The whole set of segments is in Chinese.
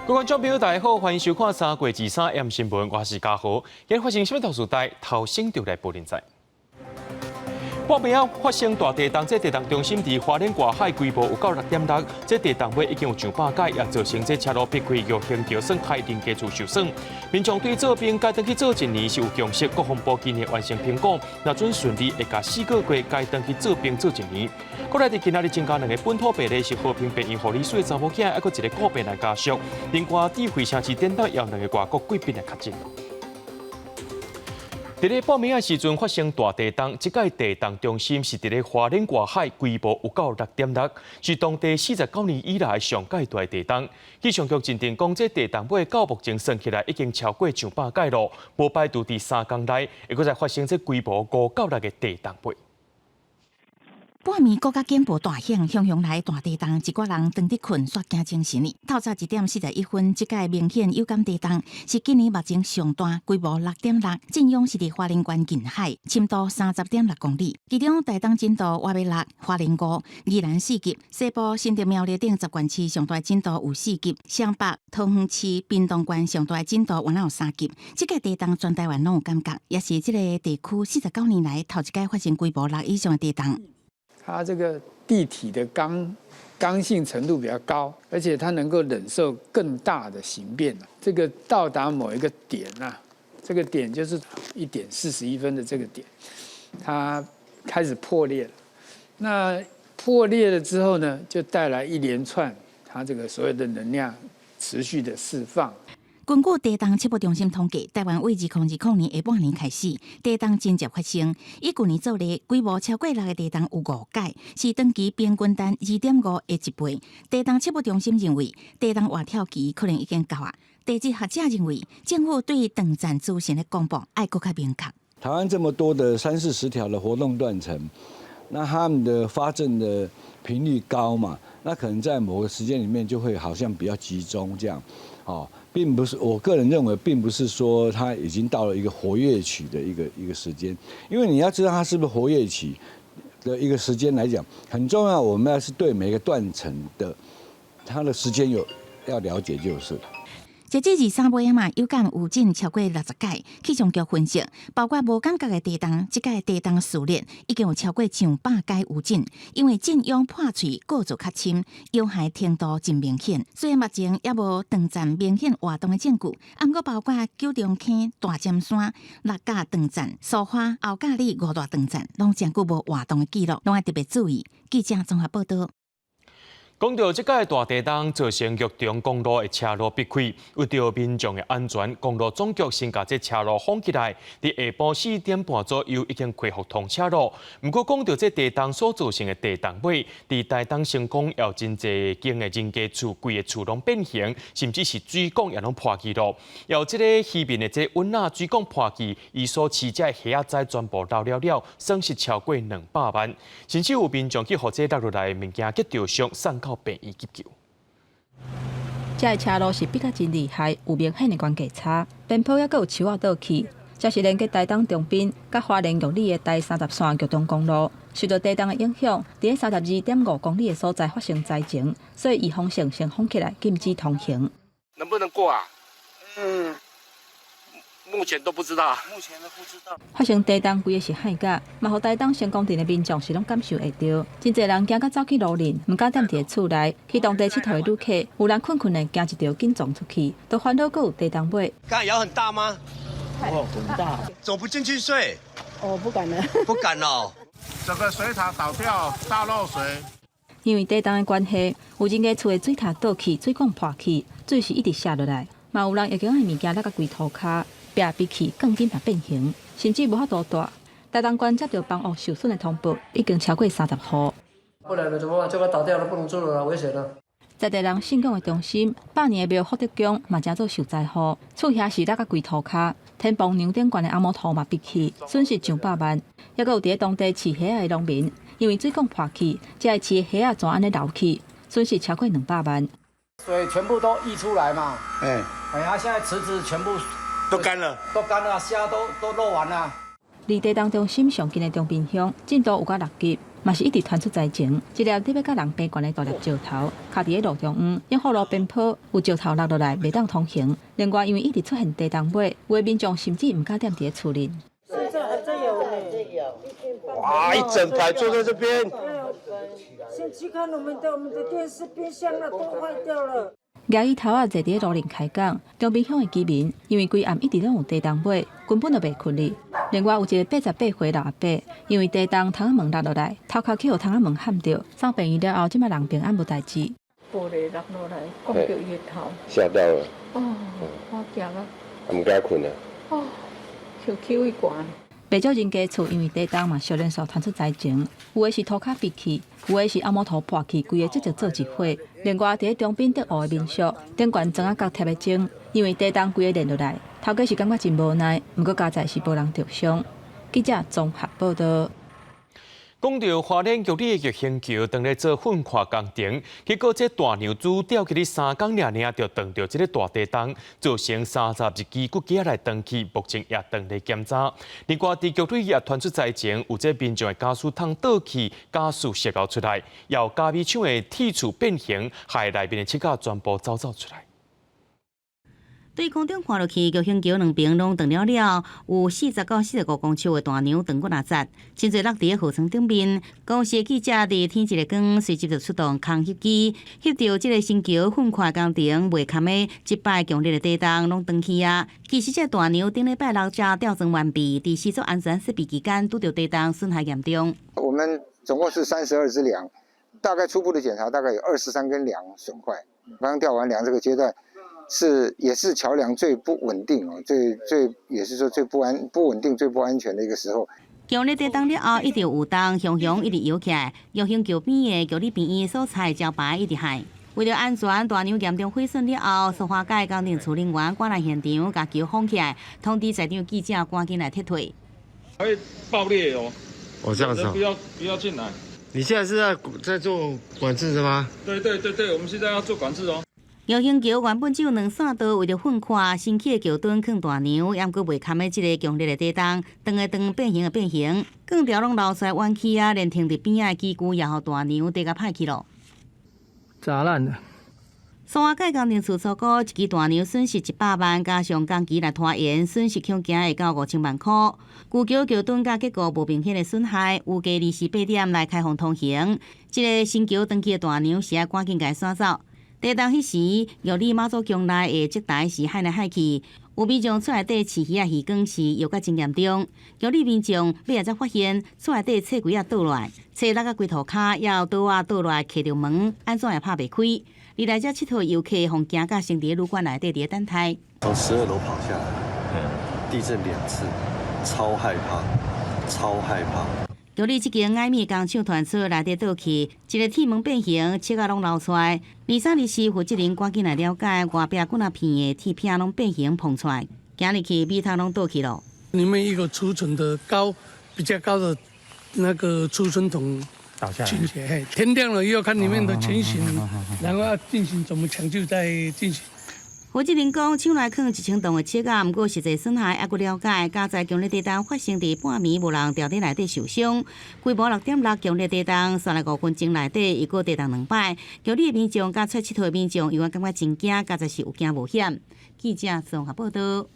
各位观众朋友，大家好，欢迎收看3月23 AM 新闻，我是嘉豪。今日发生什么大事代？头先就来报连载。半暝啊发生大地震，这地震中心伫花莲外海，规模有到6.6。这地震尾已经有上百解，也造成这车路逼开，又行桥损害，人家厝受损。民众对做兵该登去做一年是有共识，国防部今年完成评估，若准顺利，会甲4个月该登去做兵做一年。过来伫今仔日增加2个本土病例，是和平病院护理所的查某囝，还佫一个个病来家属。另外，伫惠城市电脑也有2个外国贵宾来确诊。伫咧半暝的时阵发生大地震，这届地震中心是伫咧花莲外海，规模有到6.6，是当地49年以来上界大地震。气象局认定讲，这地震尾到目前算起来已经超过上百界咯，无排除伫3天内会佫再发生这规模5到6个地震尾。半暝国家警报大响，汹汹来大地震，一挂人当伫困，煞惊精神哩。透早1点41分，这届明显有感地震是今年目前上大，规模6.6，震央是伫花莲县近海，深度30.6公里。其中大东震度约为6，花莲5，宜兰4级，西部新竹苗栗等10县市上大震度有4级，湘北、桃园市、屏东县上大震度原来有3级。这届地震全台湾拢有感觉，也是这个地区49年来头一届发生规模6以上的地震。它这个地体的刚性程度比较高，而且它能够忍受更大的形变。这个到达某一个点啊，这个点就是1点41分的这个点，它开始破裂了。那破裂了之后呢，就带来一连串它这个所有的能量持续的释放。根据地震测报中心统计，台湾为2020年下半年开始，地震真接发生。以去年做例，规模超过6个地震有5解，是长期平均单2.5的1倍。地震测报中心认为，地震活跳期可能已经到啊。地质学者认为，政府对断层资讯的公布要更加明确。台湾这么多的30-40条的活动断层，那他们的发震的频率高嘛，那可能在某个时间里面就会好像比较集中这样，哦。并不是，我个人认为，并不是说它已经到了一个活跃期的一个时间，因为你要知道它是不是活跃期的一个时间来讲，很重要。我们要是对每个断层的它的时间要了解就是了。截至23月嘛，有感有震超过60解。气象局分析，包括无感觉的地震，这届地震数列已经有超过上百解有震，因为震央破碎构造较深，有害程度真明显。虽然目前也无断层明显活动的证据，不过包括九重坑、大尖山、6架断层、苏花、后架里5大断层，拢真久无活动的记录，拢要特别注意。记者综合报道。讲到这届大地震造成玉中公路的车路逼开，为着民众的安全，公路总局先把这车路封起来。伫下晡4点半左右已经恢复通车路。不过讲到这地震所造成的地震尾，伫台东成功有真侪间的人家厝，规个厝拢变形，甚至是水管也拢破去咯。有这个西面的这温啊水管破去，伊所饲只的虾仔全部流了，损失超过200万。甚至有民众去互这落落来的物件去吊伤，送到病院急救。这个车路是逼甲真厉害，有明显的关节差，边坡也阁有树仔倒去。这是连接台东中滨甲花莲玉里的第33桥东公路，受到地震的影响，伫32.5公里的所在发生灾情，所以预防性先封起来，禁止通行。能不能过啊？目前都不知道。发生地震规个是海角，嘛，互台东成功镇的民众是拢感受会到。真侪人惊甲走去路林，毋敢踮伫厝内。去当地佚佗的旅客，有人困的惊一条紧撞出去，都烦恼阁有地震尾。刚才摇很大吗？哦，很大。走不进去睡？哦，不敢了。不敢哦。整个水塔倒掉，大漏水。因为地震的关系，有人家厝的水塔倒去，水管破去，水是一直下落来。嘛有人会将的物件落到规涂骹。逼去更紧也变形，甚至无法度大。台东县接到房屋受损的通报，已经超过30户。不然怎么办？这个倒掉了，不能住了，危险了。在地人信仰的中心，100年的庙福德宫嘛正做受灾户，厝遐是落到规涂骹，天棚牛顶悬的阿摩头嘛逼去，损失上百万。还有伫咧当地饲虾的农民，因为水管破去，这个饲虾啊全安尼流去，损失超过200万。水全部都溢出来嘛？哎，现在池子全部。都干了，虾都漏完了。离地震中心上近的中滨乡，震度有到6级，嘛是一直传出灾情，一粒特别甲人平悬的大粒石头，卡伫咧路中央，因护路边坡有石头落落来，袂当通行。另外，因为一直出现地动尾，有的民众甚至唔敢踮伫咧厝里。哇，一整排坐在这边。先去看我们的电视、冰箱啊，都坏掉了。夜伊头仔坐伫咧路林开讲，中滨乡的居民因为规暗一直拢有地动尾，根本就袂困哩。另外有一个88岁老阿伯，因为地动窗仔门落落来，头壳去互窗仔门撼着，送病院了后，即摆人平安无代志。玻璃落落来，讲到月头。吓到了。哦，我惊啊！唔敢困啊。哦，QQ 一关。不少人家厝因为地动嘛，小连续传出灾情，有的是涂骹闭去，有的是暗摩头破去，规个积做一伙。另外，伫咧中滨德湖的民宿，顶悬砖仔角贴的钟，因为地动规个连落来，头家是感觉真无奈，不过加在是无人着伤。记者综合报道。讲到花莲玉里的玉兴桥，当咧做粉化工程，结果这大牛猪吊起哩3工尔就撞到这个大地洞，造成31支骨架来断去，目前也当咧检查。另外，伫玉里也传出灾情，有这民众的家属通倒去，家属泄漏出来，要咖啡厂的铁柱变形，害内面的铁架全部走出来。对空中看落去，玉兴桥两边拢断了了，有40到45公尺的大牛断骨60节，真侪落伫咧河床顶面。公司记者伫天一个光，随即就出动空翕机，翕到即个新桥粉化工程未堪的一摆强烈的地动拢断去啊。其实这大牛顶礼拜6才吊装完毕，伫施作安全设备期间拄到地动，损害严重。我们总共是32只梁，大概初步的检查大概有23根梁损坏。刚吊完梁这个阶段。也是桥梁最不稳定哦，也是说最不稳定、最不安全的一个时候。强烈地动了后，一直有动，熊熊一直摇起来。玉兴桥边的玉里病院所在招牌一直害。为了安全，大牛严重毁损了后，塑化界工程处人员赶来现场，把桥封起来，通知在场记者赶紧来撤退。会爆裂哦！哦，这样子、哦，不要进来。你现在是在做管制的吗？对，我们现在要做管制哦。玉兴桥原本只有2线道，为了粉化新起的桥墩放大牛，也过未堪的这个强烈的地动，断的断，变形的变形，钢条拢流出来弯曲啊，连停伫边仔的机具也互大牛地甲歹去咯。砸烂了。苏花界工程处粗估，一支大牛损失100万，加上工期来拖延，损失恐惊会到5000万块。旧桥桥墩甲结构无明显的损害，有加28点来开放通行。这个新桥断去的大牛是要赶紧甲赶走。地动迄时，玉里马祖乡内的积台是海来海去，有民众厝内底饲鱼鱼缸是又甲真严重。玉里民众尾仔才发现厝内底册柜啊倒落来，册落啊规涂骹，也有倒啊倒落来揢着门，安怎也拍袂开。离来遮佚佗游客互惊甲先伫旅馆内底伫等待。从12楼跑下来，地震2次，超害怕。玉里即间矮米工厂团出内底倒去，一个铁门变形，切啊拢流出来。23日时，负责人赶紧来了解，外壁几啊片的铁片拢变形碰出来，今日去米汤拢倒去了。里面一个储存的比较高的那个储存桶倒下来，天亮了又要看里面的情形，然后要进行怎么抢救再进行。负责人讲，厂内放1000栋的车架，毋过实际损害还佫了解。加在强烈地动发生伫半暝，无人掉伫内底受伤。规模6.6强烈地动，算来5分钟内底，又过地动2摆。玉里的民众甲出佚佗的民众，因为感觉真惊，加在是有惊无险。记者综合报道。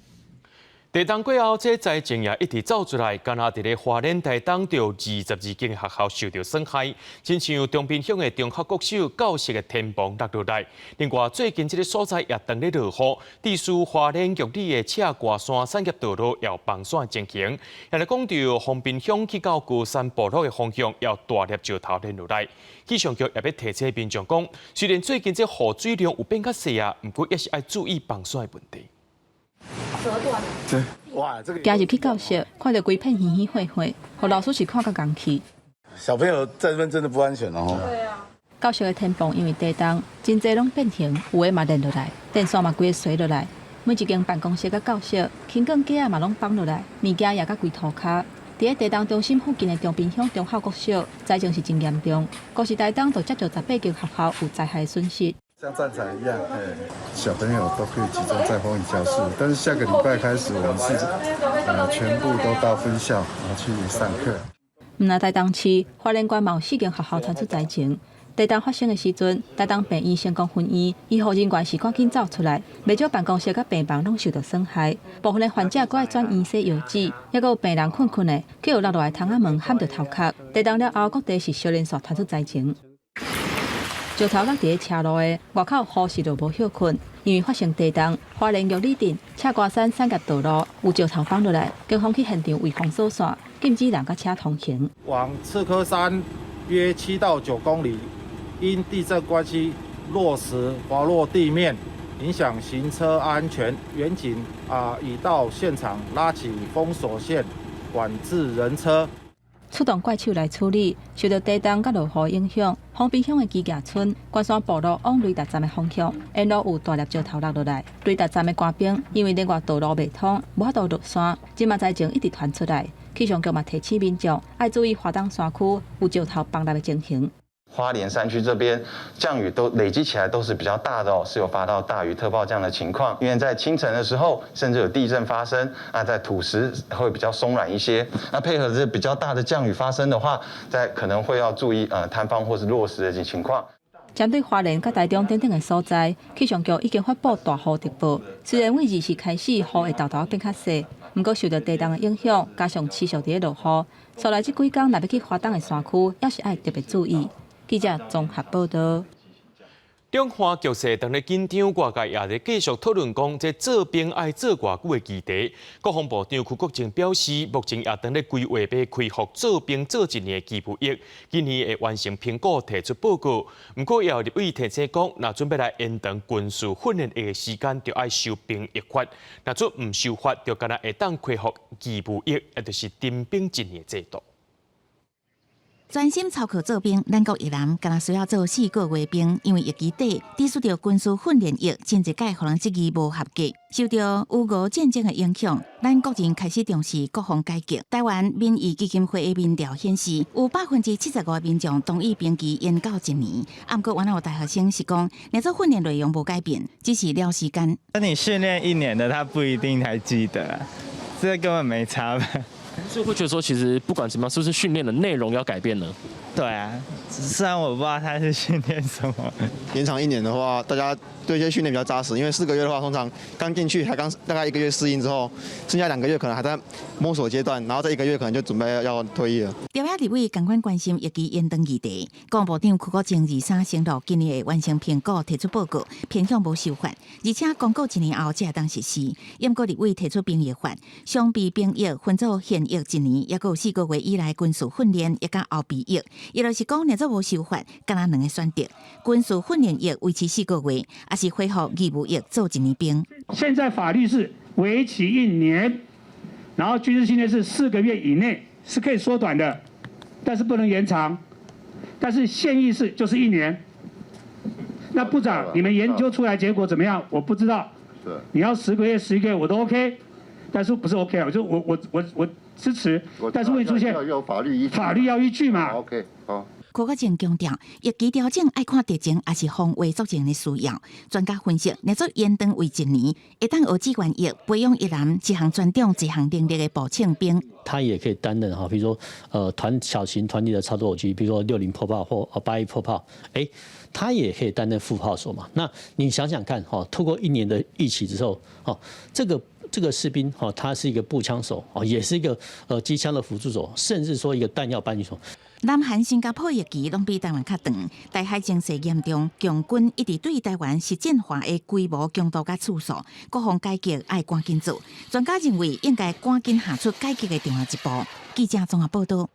地震过后，这灾情也一直走出来，敢若伫咧花莲台东就22间学校受到损害，亲像中滨乡的中学国小教室的天棚落落来。另外，最近这个所在也当咧落雨，地属花莲玉里的赤挂山产业道路要崩线进行。也来讲到丰滨乡去到高山部落的方向，要大粒石头连落来。气象局也要提醒民众讲，虽然最近这雨水量有变较细啊，不过也是要注意崩线的问题。对，哇，这个今日去教室，看到规片稀稀灰灰，互老师是看甲生气。小朋友在这边真的不安全哦。对啊。教室的天棚因为地动，真侪拢变形，有的嘛连落来，电线嘛规个垂落来。每一间办公室甲教室，轻钢架啊嘛拢放落来，物件也甲规涂骹。伫咧地动中心附近的中滨乡中校国小，灾情是真严重。高时台东就接到18间学校有灾害损失。像战场一样，小朋友都可以集中在风雨教室。但是下个礼拜开始，我们是全部都到分校去上课。那台东市花莲县嘛有4间学校传出灾情。地震发生的时阵，台东病院成功分院，医护人员是赶紧走出来，不少办公室甲病房拢受到损害。部分的患者搁爱转院洗药纸，还有病人困的，却有落落来窗仔门喊着头壳。地震了后，各地是小连续传出灾情。石头落伫车路的外口，护士就无休困，因为发生地震，花莲玉里镇、赤瓜山三甲道路有石头放落来，警方去现场围封锁线，禁止人甲车通行。往赤科山约7到9公里。因地震关系，落石滑落地面，影响行车安全。远警已到现场拉起封锁线，管制人车。出动怪手来处理，受到地震甲落雨影响，丰滨乡的基架村、关山部路往雷达站的方向，沿路有大粒石头落落来。雷达站的官兵因为另外道路未通，无法度落山，今嘛灾情一直传出来。气象局嘛提醒民众要注意华东山区有石头崩落的情形。花莲山区这边降雨都累积起来都是比较大的哦，是有发到大雨特报这样的情况。因为在清晨的时候，甚至有地震发生，在土石会比较松软一些。那配合这比较大的降雨发生的话，可能会要注意坍方或是落石的这情况。针对花莲、甲台中等等的所在，气象局已经发布大雨特报。虽然为20时开始雨会豆豆变较细，不过受到地震的影响，加上持续伫落雨，所来这几天若要去花东的山区，也是要特别注意。记者综合报道。两岸局势当咧紧张，外界也在继续讨论讲，这做兵爱做偌久的议题。国防部长邱国正表示，目前也当咧规划要开放做兵做1年的基步役，今年会完成评估提出报告。不过，也有立委提醒讲，若准备来延长军事训练的时间，就要收兵役法；若做唔收法，就干那会当开放基步役，也就是征兵1年制度。专心操课做兵，咱国一人敢若需要做4个月兵，因为役期底抵触到军事训练役，真一届互人质疑无合格。受到乌俄战争的影响，咱国人开始重视国防改革。台湾民意基金会的民调显示，有75%的民众同意兵期延到1年。不过，原来有大学生是讲，那做训练内容无改变，只是聊时间。那你训练1年的，他不一定还记得，这根本没差吧？所以会觉得说，其实不管怎么样，是不是训练的内容要改变呢？对啊，虽然我不知道他是训练什么。延长1年的话，大家对一些训练比较扎实，因为4个月的话，通常刚进去，大概1个月适应之后，剩下2个月可能还在摸索阶段，然后这1个月可能就准备要退役了。调查立委同款关心役期延长议题，国防部长邱国正23承诺，今年会完成评估，提出报告，偏向无修法，而且公告1年后才会当实施。因过立委提出兵役法，相比兵役分做现役1年，也有4个月以来军事训练，也甲后备役。也就是讲，若做无修法，敢若2个选择：军事训练役维持4个月，还是恢复义务役做1年兵。现在法律是为期1年，然后军事训练是4个月以内是可以缩短的，但是不能延长。但是现役是就是1年。那部长，你们研究出来结果怎么样？我不知道。你要10个月、11个月我都 OK， 但是不是 OK 啊？我支持，但是会出现法律要依据嘛 ？OK， 好。邱国正强调，役期调整爱看敌情，也是防卫作战的需要。专家分析，若做延长为1年，会当学志愿役培养一人一项专长、一项能力的步枪兵。他也可以担任比如说小型团体的操作机，比如说60迫炮或81迫炮，他也可以担任副炮手嘛。那你想想看，透过1年的役期之后，这个士兵他是一个步枪手，也是一个机枪的辅助手，甚至说一个弹药搬运手。南韩、新加坡役期拢比台湾较长，台海情势严重，强军一直对台湾实践化的规模、强度甲次数，国防改革爱赶紧做。专家认为应该赶紧下出改革的重要一步。记者综合报道。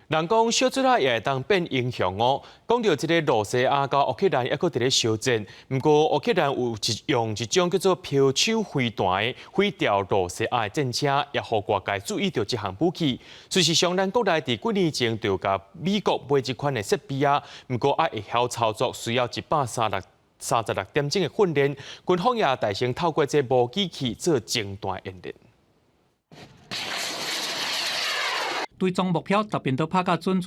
人讲小水仔也会当变英雄哦。讲到这个罗西亚甲乌克兰还佫伫咧相战，不过乌克兰有用一种叫做飘手飞弹的毁掉罗西亚的战车，也互外界注意到这项武器。事实上，咱国内伫几年前就甲美国买这款的设备啊，不过会晓操作，需要136点钟的训练。军方也大声透过这无机器做精弹演练。对总目标特别都拍甲准。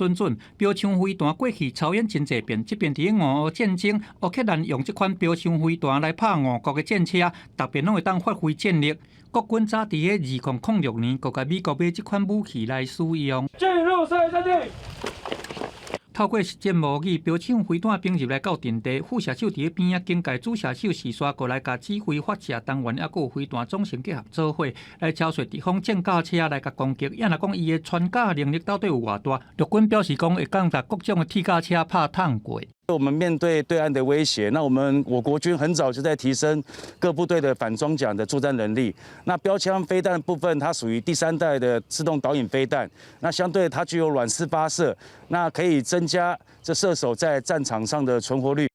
标枪飞弹过去操演真济遍，即边伫俄乌战争，乌克兰用即款标枪飞弹来拍俄国嘅战车，特别拢会当发挥战力。国军早伫个2006年，就甲美国买即款武器来使用。进入赛阵地。透过实战模拟，标枪飞弹并入来到阵地，副射手伫个边仔警戒主射手时刷过来，甲指挥发射单元，还有飞弹总成结合做伙来敲碎敌方战甲车来甲攻击。也若讲伊的穿甲能力到底有偌大，陆军表示讲会降达各种的铁甲车拍探过。我们面对对岸的威胁，那我国军很早就在提升各部队的反装甲的作战能力。那标枪飞弹部分，它属于第3代的自动导引飞弹，那相对它具有软式发射，那可以增加这射手在战场上的存活率。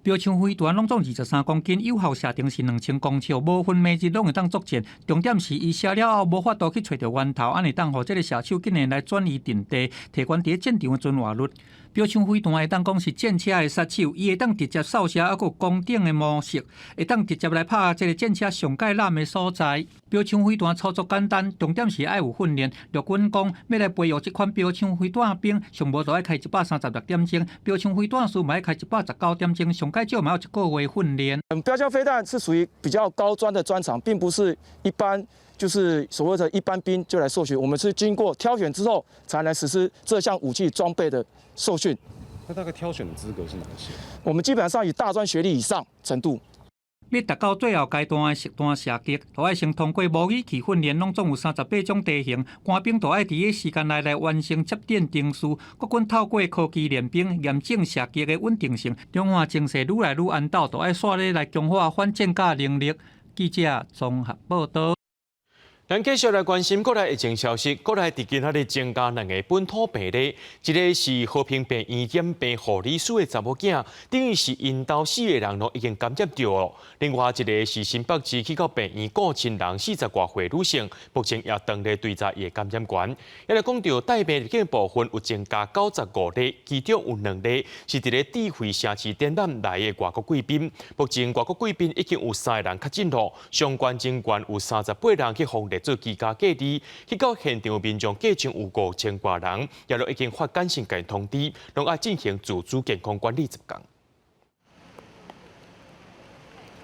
标枪飞弹拢总23公斤，有效射程是2000公尺，无分每日拢会当作战。重点是伊射了后无法度去找到源头，安尼当互这个射手竟然来转移阵地，提悬伫战场的存活率。标枪飞弹会当讲是战车的杀手，伊会当直接扫射，还有攻顶的模式，会当直接来拍这个战车上界揽的所在。标枪飞弹操作简单，重点是爱有训练。陆军讲要来培育这款标枪飞弹兵，上无就要开136点钟，标枪飞弹师嘛要开119点钟，上介少嘛要1个月训练。标枪飞弹是属于比较高专的专长，并不是一般。就是所谓的一般兵就来受训，我们是经过挑选之后才能实施这项武器装备的受训。那大概挑选的资格是哪些？我们基本上以大专学历以上程度。要达到最后阶段的实弹射击，就要先通过模拟器训练，拢总有38种地形，官兵就要伫个时间内来完成接点定数。国军透过科技练兵，验证射击的稳定性，两岸情势愈来愈安斗，就要煞咧来强化反战甲能力。记者综合报道。咱继续来关心国内疫情消息。国内伫今仔日增加2个本土病例，一个是和平病院染病护理师的查某囝，等于是因兜4个人已经感染到了。另外一个是新北市去到病院顾亲人40多岁女性，目前也当咧追查伊的感染源。也来讲到带病入境部分有增加95例，其中有2例是伫咧智慧城市展览来的外国贵宾。目前外国贵宾已经有3个人确诊了，相关人员有38人去防做居家隔离，去到现场民众计情有5000多人，也都已经发简讯给通知，拢要进行自主健康管理10天。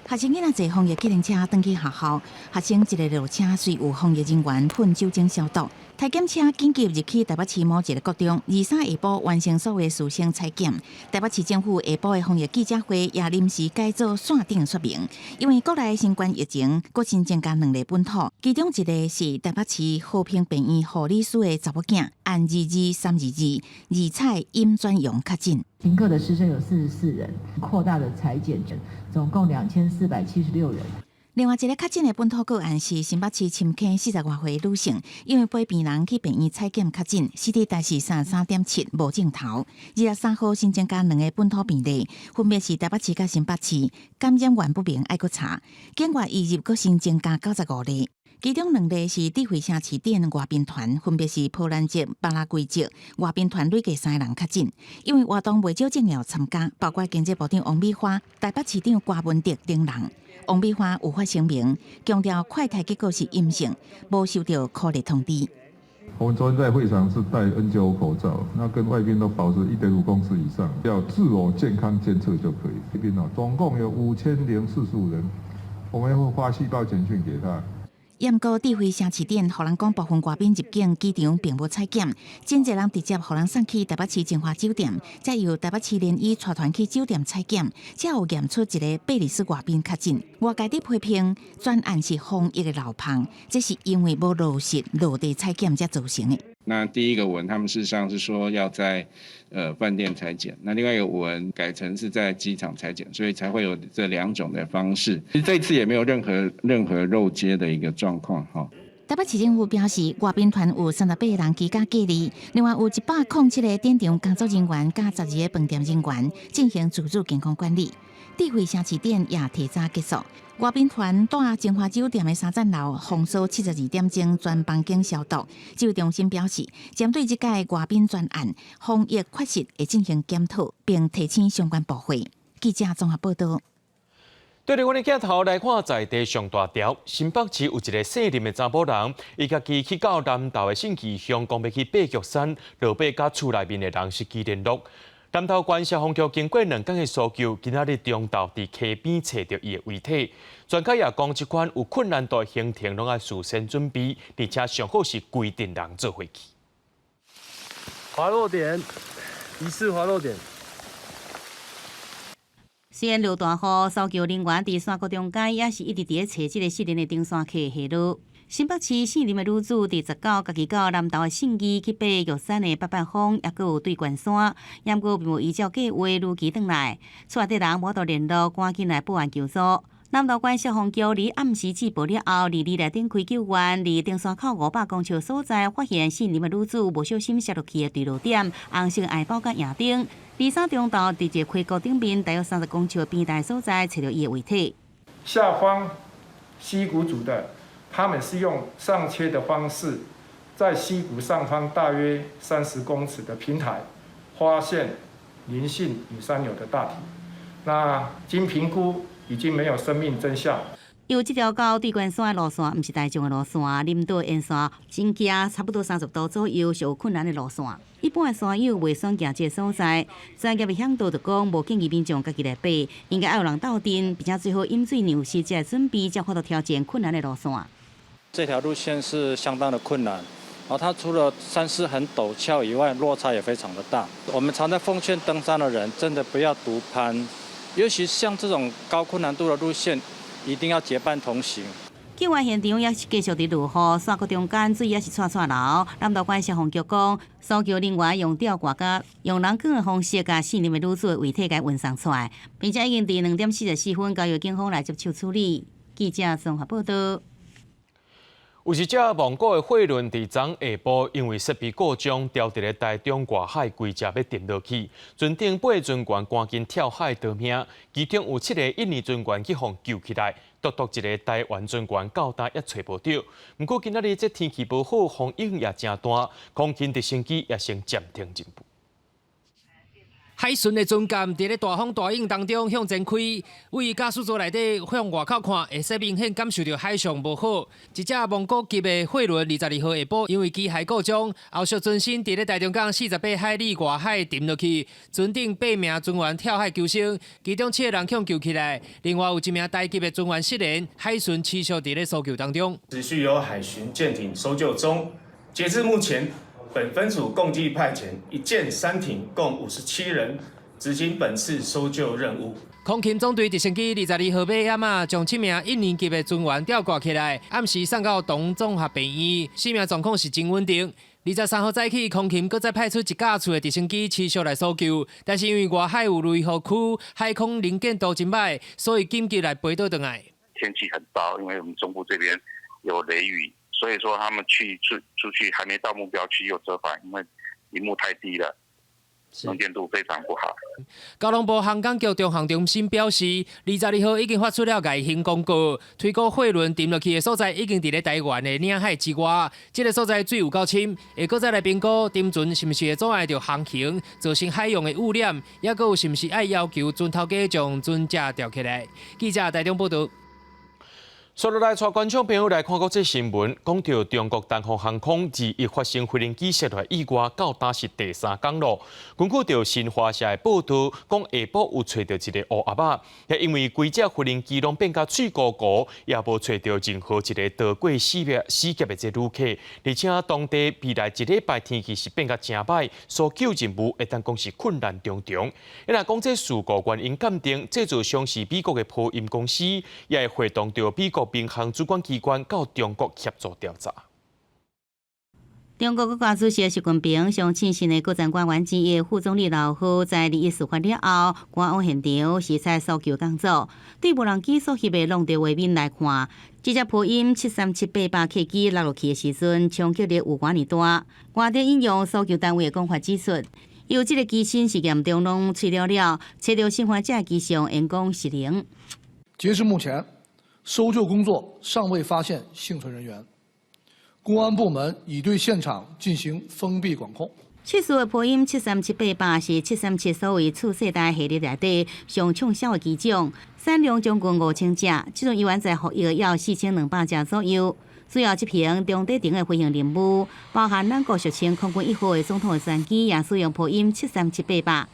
学生囡仔坐防疫机动车登去学校，学生一个落车随有防疫人员喷酒精消毒。体检车紧急入去台北市某一个国中，23下晡完成所有的事先采检。台北市政府下晡的防疫记者会也临时改做线顶说明，因为国内新冠疫情各新增加2例本土，其中一个是台北市和平病院护理师的查某囝，按22322二采阴转阳确诊。停课的师生有44人，扩大的采检人总共2476人。另外一个确诊的本土个案是新北市深坑40多岁女性，因为陪病人去病院采检确诊，CT 值是33.7，无症头。2月3号新增加2个本土病例，分别是台北市甲新北市，感染源不明，爱搁查。境外移入搁新增加95例。其中2例是智慧城市店外宾团，分别是波兰籍、巴拉圭籍外宾团累计3人确诊。因为活动未少政要参加，包括经济部长王美花、台北市长郭文哲等人。王美花有发声明，强调快筛结果是阴性，无收到酷热通知。我们昨天在会场是戴 N95 口罩，那跟外宾都保持1.5公尺以上，要自我健康监测就可以。这边总共有5045人，我们会发细胞简讯给他。验过智慧城市店，互人讲部分外宾入境机场并无采检，真侪人直接互人送去台北市金华酒店，再由台北市联医带团去酒店采检，才有验出一个贝里斯外宾确诊。外界的批评专案是防疫的老胖，这是因为无落实落地采检才造成的。那第一个文，他们事实上是说要在饭店采检，那另外一个文改成是在机场采检，所以才会有这2种的方式。其实这一次也没有任何漏接的一个状况哈。台北市政府表示，外宾团有38人居家隔离，另外有107个店场工作人员加12个饭店人员进行自主健康管理。智慧城市店也提早结束。外宾团住金华酒店的3层楼，封锁72点钟，全房间消毒。指挥中心表示，针对这届外宾专案，防疫确实会进行检讨，并提醒相关部会。记者综合报道。对着阮的镜头来看，在地上大条，新北市有一个姓林的查甫人，伊家己去到南投的信义乡，讲要去八角山，落尾甲厝内面的人失去联络。南投县消防局经过2天的搜救，今仔日中昼伫溪边找到伊的遗体。专家也讲，这款有困难度的行程，拢要事先准备，而且上好是规定人做回去。滑落点，疑似滑落点。虽然落大雨，搜救人员伫山谷中间也是一直伫咧找即个失联的登山客下落。新北市姓林的女子伫19家己到南投的信义去爬玉山的八百峰，也佫有对关山，也佫并无依照计划如期转来。厝内底人无到联络，赶紧来报案求助。南投县消防局伫暗时接报了后，2日内展开救援，伫登山口500公尺所在发现姓林的女子无小心摔落去的坠落点，红色爱包甲硬钉。23中昼伫一个溪谷顶面，大约30公尺边大所在找到伊的遗体。下方溪谷组的。他们是用上切的方式，在溪谷上方大约30公尺的平台，发现林姓女山友的大体。那经评估，已经没有生命征象。有这条到对关山的路线，不是大众的路线，林道沿线行行差不多30度左右，是有困难的路线。一般的山友袂选行这个所在，专业的向导就讲，无建议民众家己来爬，应该要有人斗阵，并且最好饮水牛食才准备，才好到挑战困难的路线。这条路线是相当的困难，然后它除了山势很陡峭以外，落差也非常的大。我们常在奉劝登山的人，真的不要独攀，尤其像这种高困难度的路线，一定要结伴同行。救援现场也是继续伫落雨，山谷中间水也是串串流。南投县消防局讲，搜救人员用吊挂甲用人工的方式，甲姓林的女子的遗体给运送出来，并且已经伫2点44分交由警方来接手处理。记者综合报道。有一只蒙古的货轮伫昨下晡因为设备故障，掉伫咧台中外海，规只要沉落去。船顶8个船员赶紧跳海逃命，其中有7个印尼船员去互救起来，独一个台湾船员到今也找无到。不过今仔日这天气不好，风影也真大，空勤直升机也先暂停任务。海巡的船舰伫咧大风大影当中向前开，位驾驶座内底向外口看，会使明显感受到海上无好。一只蒙古级的货轮22号下晡因为机械故障，后续船身伫咧台中港48海里外海沉落去，船顶8名船员跳海求生，其中7个人抢救起来，另外有1名台级的船员失联，海巡持续伫咧搜救当中。持续由海巡舰艇搜救中，截至目前。本分组共计派遣1舰3艇，共57人执行本次搜救任务。空勤总队直升机22号尾暗将7名印尼籍的船员吊挂起来，暗时送到东综合病院，4名状况是真稳定。23号早起，空勤搁再派出1架次的直升机持续来搜救，但是因为外海有雷河区海空能见度真歹，所以紧急来飞倒回来。天气很糟，因为我们中部这边有雷雨。所以说他们出去还没到目标区又折返，因为林木太低了，能见度非常不好。交通部航港局中航中心表示，22号已经发出了外形公告，推估货轮沉落去的所在已经伫咧台湾的领海之外，这个所在水有够深，会搁再来评估沉船是毋是会阻碍到航行，造成海洋的污染，也搁有是毋是爱要求船头家将船只吊起来。记者台中报道。接落来，带观众朋友来看国际新闻。讲到中国东方航空2日发生飞行机摔落意外，到今是第3天咯。根据到新华社的报道，讲下晡有找到一个乌鸦仔，也因为规只飞行机拢变甲水糊糊，也无找到任何一个逃过死劫的这旅客。而且当地未来1礼拜天气是变甲真歹，搜救任务会当讲是困难重重。因若讲这事故原因鉴定，这座像是美国的波音公司，也会活动到美国民航主管机关到中国协助调查。中国国家主席习近平上亲信的国战官员之一副总理老虎在利益事发了后，赶往现场视察搜救工作。对无人机所翕的弄到画面来看，这只波音737-800客机落落去的时阵，冲击力有偌尼大。外电引用搜救单位的讲法指出，有这个机身是严重弄碎了，找到生还者的机上员工失灵。截至目前，搜救工作尚未发现幸存人员，公安部门已对现场进行封闭管控。次数的波音737-800是737所谓次世代系列内底上畅销的机种，产量将近5000只，即阵依然在服役要4200只左右。主要执行中低程的飞行任务，包含咱国俗称空军1号的总统的专机，也使用波音737-800。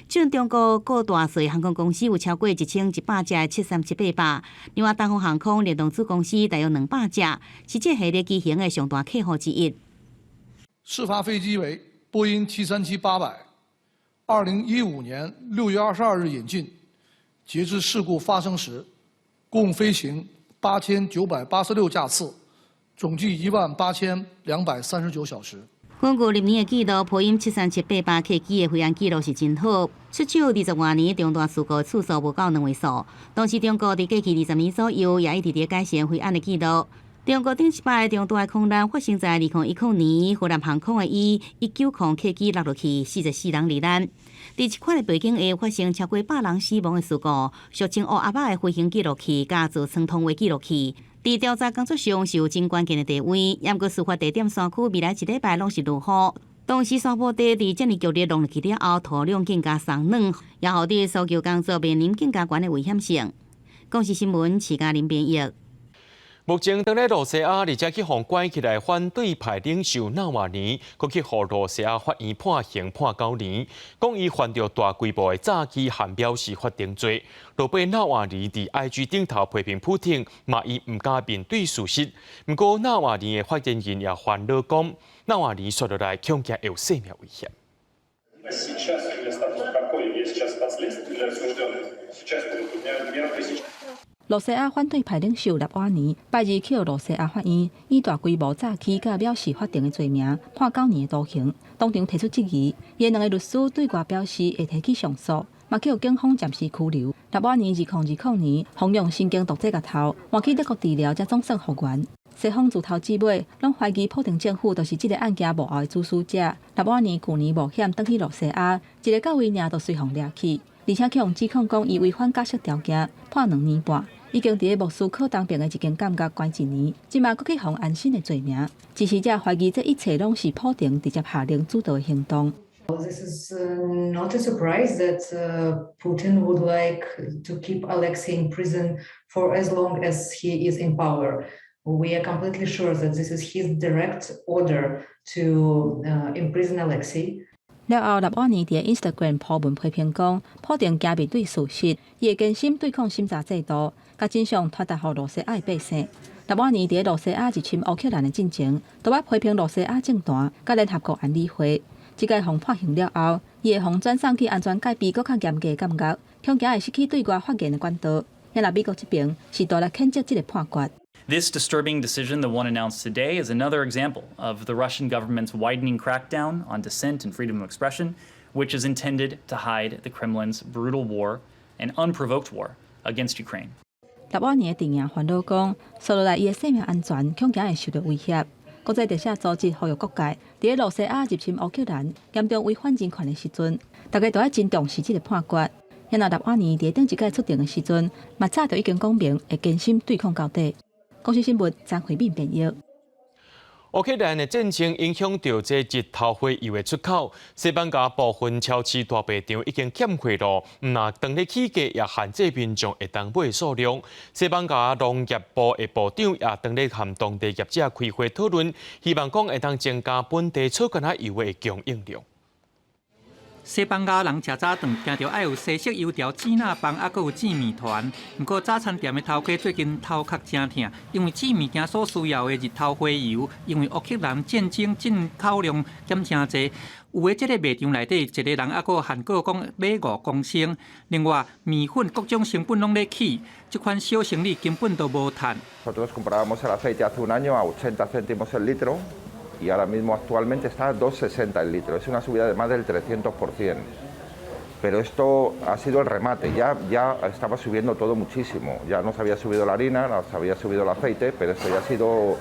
即阵中国各大细航空公司有超过1100只的737-800，另外东方航空联动子公司大约200只，是这系列机型的上大客户之一。事发飞机为波音737-800，2015年6月22日引进，截至事故发生时，共飞行8986架次，总计18239小时。根据历年的记录，波音737-800客机的飞行记录是真好，出手20多年重大事故的次数无到2位数。当时中国伫过去20年左右，也一直伫改善飞安的记录。中国顶一摆重大的空难发生在2019年，荷兰航空的E190客机落落去，44人罹难。伫这款的背景下，发生超过100人死亡的事故，俗称乌鸦仔的飞行记录器加座舱通话记录器。伫调查工作上是有真关键的地位，也毋过事发地点山区未来1礼拜拢是落雨。当时山坡地伫遮尔剧烈落落去了后，土壤更加松软，也互伫搜救工作面临更加悬的危险性。公视新闻徐嘉玲编译。目前，当咧罗西亚，而且去互关起来反对派领袖纳瓦尼，佮去互罗西亚法院判刑判9年，讲伊犯着大规模的诈欺和藐视法定罪。罗贝纳瓦尼伫 IG 顶头批评普京，骂伊毋敢面对事实。不过，纳瓦尼的发言人也反落讲，纳瓦尼说落来恐惊会有生命危险。罗西亚反对派领袖纳瓦尼拜日去罗西亚法院，以大规模诈欺甲藐视法定的罪名判9年的徒刑。当场提出质疑，伊2个律师对外表示会提起上诉，嘛去予警方暂时拘留。纳瓦尼2020年服用神经毒剂药头，换去德国治疗，才总算复原。西方自头至尾拢怀疑普丁政府就是这个案件幕后的主使者。纳瓦尼去年冒险返去罗西亚，1个到位尔就随行掠去，而且去用指控讲伊违反假释条件，判2年半。已经伫莫斯科东边的一间监狱关1年，即马搁去犯安新的罪名。支持者怀疑这一切拢是普丁直接下令主导的行动。This is not a surprise that Putin would like to keep Alexei in prison for as long as he is in power. We are completely sure that this is his direct order to imprison Alexei. 了后，纳瓦尼伫 Instagram po文批评讲，普丁假面对事实，伊会坚心对抗审查制度，甲真相传达予罗西亚的百姓。纳瓦尼伫罗西亚入侵乌克兰的进程，都要批评罗西亚政坛甲联合国安理会。即届互判刑了后，伊会互转送去安全戒备搁较严格的监狱，恐惊会失去对外发言的管道。因若美国这边是大力谴责这个判决。This disturbing decision, the one announced today, is another example of the Russian government's widening crackdown on dissent and freedom of expression, which is intended to hide the Kremlin's brutal war and unprovoked war against Ukraine. 纳瓦尼的电影烦恼讲，接落来伊的生命安全恐惊会受到威胁。国际特赦组织呼吁各界，伫罗西亚入侵乌克兰严重违反人权的时阵，大家都要真重视这个判决。因纳瓦尼伫顶一届出庭的时阵，嘛早就已经讲明会坚心对抗到底。公视新闻张惠敏编译。乌克兰的战争影响到这日头花油的出口，西班牙部分超市大卖场已经欠货咯，那当日起价也限制民众会当买的数量。西班牙农业部的部长也当日和当地业者开会讨论，希望讲会当增加本地草根仔油的供应量。西班牙人食早顿，惊着爱有西式油条、煎腊饭，还佫有煎面团。不过早餐店的头家最近头壳真疼，因为煎物件所需要的日头花油，因为乌克兰战争进口量减真济，有的这个卖场内底一个人还佫限购讲买5公升。另外，米粉各种成本拢咧起，这款小生意根本都无赚。Nosotros comprábamos el aceite hace un año a 80 céntimos el litro. Y ahora mismo actualmente está a 2,60 el litro. Es una subida de más del 300%. Pero esto ha sido el remate. Ya estaba subiendo todo muchísimo. Ya nos había subido la harina, nos había subido el aceite, pero esto ya ha sido...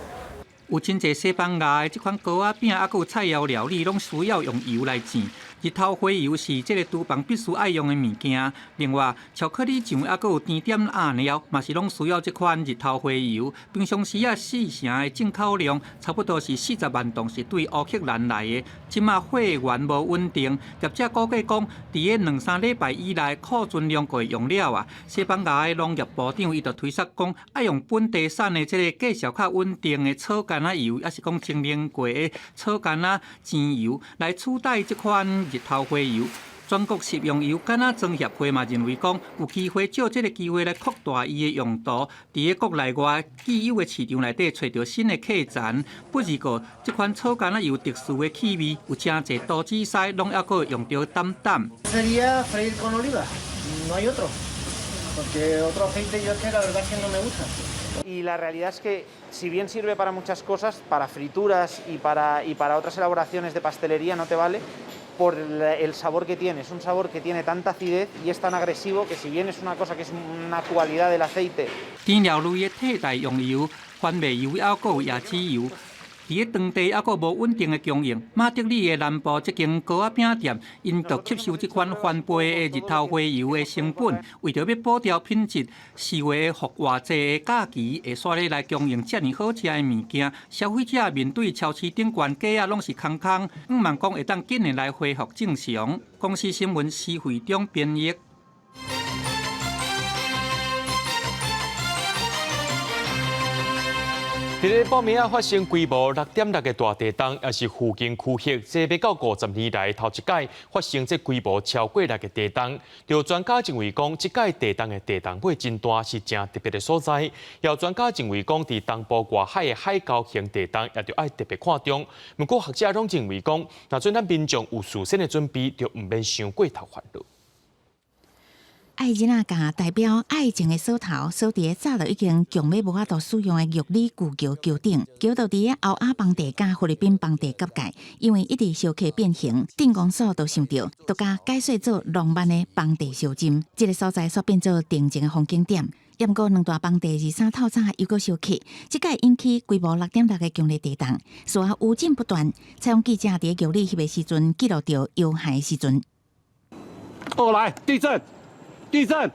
有真侪西班牙的这款糕仔饼，还佫有菜肴料理，拢需要用油来煎。日头花油是这个厨房必须爱用的物件。另外，巧克力酱还有甜点餡料，嘛是拢需要这款日头花油。平常时四成的进口量差不多是40万吨，是对乌克兰来的。即马货源无稳定，业者估计讲，伫个2-3礼拜以内库存量会用了啊。西班牙的农业部长伊就推测讲，爱用本地产的这个价钱较稳定的草橄榄油，也是讲清零过的草橄榄精油来取代这款日头花油。全国食用油橄榄庄协会嘛认为讲，有机会借这个机会来扩大伊的用途，伫个国内外既有的市场内底找到新的客源。不如过，这款草橄榄油特殊的气味，有真侪都市西拢还佫用到淡淡。Sería freír con oliva, no hay otro, porque otro aceite yo es que la verdad es que no me gusta. Y la realidad es que, si bien sirve para muchas cosas, para frituras y para otras elaboraciones de pastelería no te vale por el sabor que tiene. Es un sabor que tiene tanta acidez y es tan agresivo que si bien es una cosa que es una cualidad del aceite. 甜料类的替代用油，番麦油还有椰子油。伫个当地还佫无稳定的供应，马德里的南部这间糕仔饼店，因就吸收这款翻倍的日头花油的成本，为着要保证品质，4月复活节的假期会煞咧来供应遮尔好食的物件。消费者面对超市顶悬价啊，拢是空空，望讲会当今年来恢复正常。公司新闻施会长编译。伫咧报名发生规模6.6个大地震，也是附近区域这要到50年来头一届发生这规模超过6个地震。有专家认为讲，这届地震的地震尾真大，是正特别的所在。也有专家认为讲，伫东部外海的海溝型地震，也着爱特别看重。不过学者拢认为讲，若准咱民众有事先的准备，就唔免伤过头烦恼。爱人仔甲代表爱情的锁头锁伫早就已经强要无法度使用的玉里旧桥桥顶，桥到伫欧亚邦地甲菲律宾邦地交界，因为一直小客变形，电工所都想到，都甲改说做浪漫的邦地小镇。这个所在煞变做定情的风景点。也毋过两大邦地2、3透早又搁小客，即届引起规模6.6个强烈地震，随后余震不断。采访记者伫玉里翕的时阵，记录到摇撼的时阵。来地震！地震！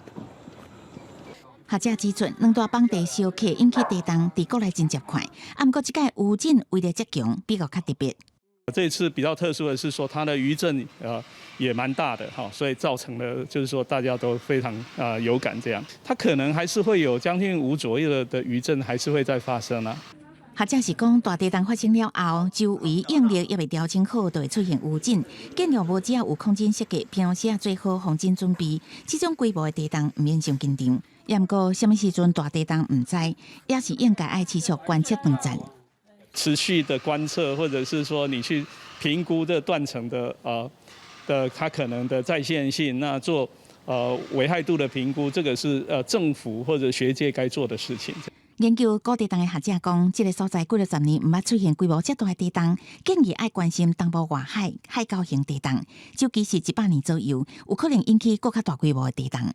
学者指出，两大邦地小客引起地震，伫国内真接快。不过，即届余震为了较强，比较较特别。这一次比较特殊的是说，它的余震也蛮大的哈，所以造成了就是说大家都非常有感这样。它可能还是会有将近5左右的余震，还是会再发生啊。学者是讲，大地震发生了后，周围应力也未调整好，就会出现余震。建筑物只要有空间设计，并且做好防震准备，这种规模的地震唔免伤紧张。也毋过，什么时阵大地震唔知，也是应该爱持续观测断层。持续的观测，或者是说你去评估这断层的它可能的再现性，那做危害度的评估，这个是政府或者学界该做的事情。研究高地震的学者讲，这个所在几60年唔捌出现规模这大的地震，建议爱关心东部外海海溝型地震，周期是100年左右，有可能引起更加大规模的地震。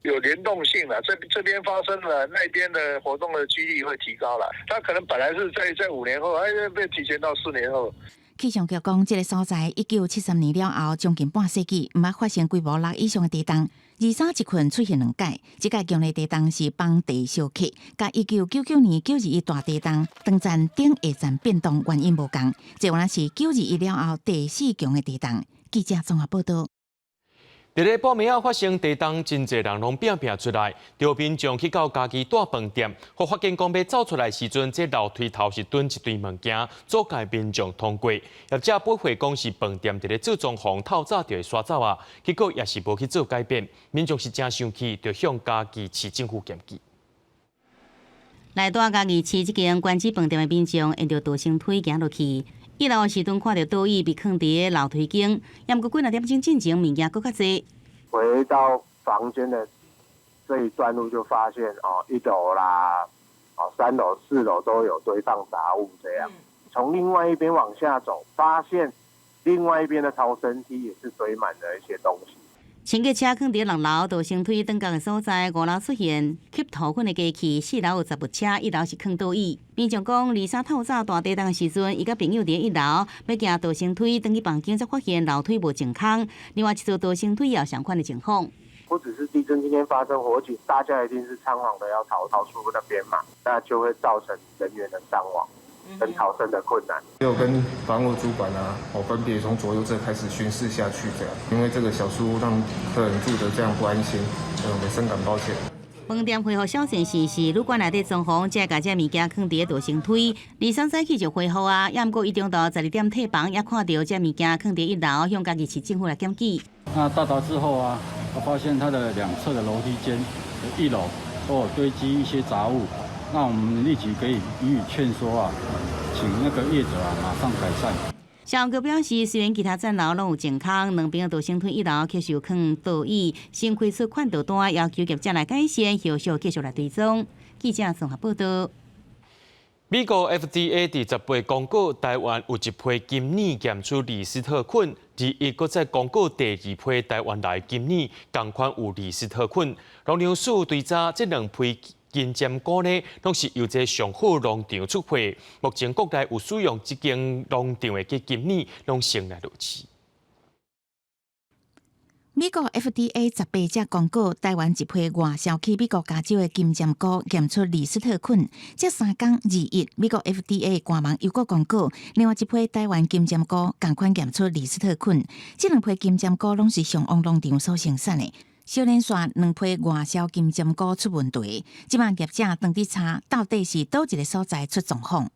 有联动性了，这边发生了，那边的活动的几率会提高了。它可能本来是在5年后，被提前到4年后。气象局讲，这个所在1970年了后，将近半世纪唔捌发生规模6以上的地震。2、3一群出现2届，这届强烈地震是邦地小客，甲1999年921大地震长站顶下站变动原因无同，这原来是921了后第4强的地震。记者综合报道。伫咧报名后发生地震，真侪人拢拼拼出来，有民众去到家己大饭店，或发现讲要走出来时阵，这楼梯头是蹲一堆物件，阻碍民众通过。业者不会讲是饭店伫咧做装潢，透早就会刷走啊，结果也是无去做改变，民众是真生气，就向家己市政府检举。来到家己市这间关子饭店的民众，沿着道生腿行落去。1楼时阵看到倒椅被放伫楼梯间，也毋过几点钟进前物件搁较侪。回到房间的这一段路，就发现1楼啦，3楼、4楼都有堆放杂物这样。从另外一边往下走，发现另外一边的逃生梯也是堆满了一些东西。清洁车放伫6楼道生推转角的所在，5楼出现吸土粉的机器，4楼有10部车，1楼是放倒椅。民众讲，23透早大地震的时阵，伊甲朋友伫1楼要行道生推，登去房间才发现楼梯无净空。另外一座道生推也有相关的情况。不只是地震今天发生火警，大家一定是仓皇的要逃出那边嘛，那就会造成人员的伤亡跟逃生的困难。有跟房屋主管啊，分别从左右侧开始巡视下去，这样，因为这个小书屋让客人住得这样不安心，我们深感抱歉。饭店恢复小城市时，旅馆内底装潢才甲这物件放伫道生推，2、3早起就恢复啊。也毋过伊中昼12点退房，也看到这物件放伫1楼，向家己市政府来检举。那到达之后啊，我发现它的2侧的楼梯间，1楼都有堆积一些杂物。那我们立即可以予以劝说啊，请那个业者啊马上改善。消防局表示，虽然其他站楼拢有健康，2边道生推1楼确实有放倒椅，先开出款倒单，要求业者来改善，后续继续来追踪。记者综合报道。美国 FDA 第10月公告，台湾有1批今年检出李斯特菌，而伊搁再公告第2批台湾来今年同款有李斯特菌。农粮署对查这2批金针菇呢，拢是由这上好农场出货。目前国内有使用这间农场的，今年拢成来如此。美国 FDA 18只公告，台湾1批外销去美国加州的金针菇检出李斯特菌。这3天2日，美国 FDA 官网又搁公告，另外1批台湾金针菇同款检出李斯特菌。这2批金针菇拢是上旺农场所生产的。小连续2批外销金针菇出问题，即卖业者当地查到底是倒一个所在出状况。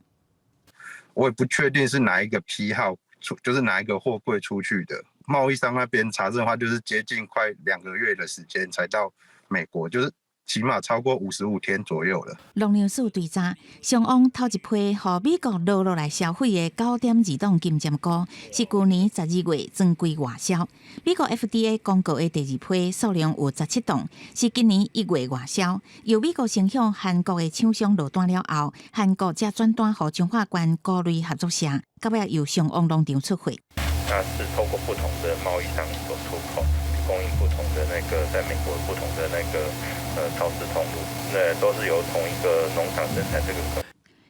我也不确定是哪一个批号就是哪一个货柜出去的。贸易商那边查证的话，就是接近快2个月的时间才到美国，就是起码超过55天左右了。农粮署对查，上旺头1批予美国落落来消费的9.2吨金针菇，是去年12月全季外销。美国 FDA 公告的第2批数量有17吨，是今年1月外销。由美国先向韩国的厂商落单了后，韩国才转单予中华关菇类合作社，到尾由上旺农场出货。它是透过不同的贸易商所出口，供应不同的在美国不同的超市通路，都是由同一个农场生产这个。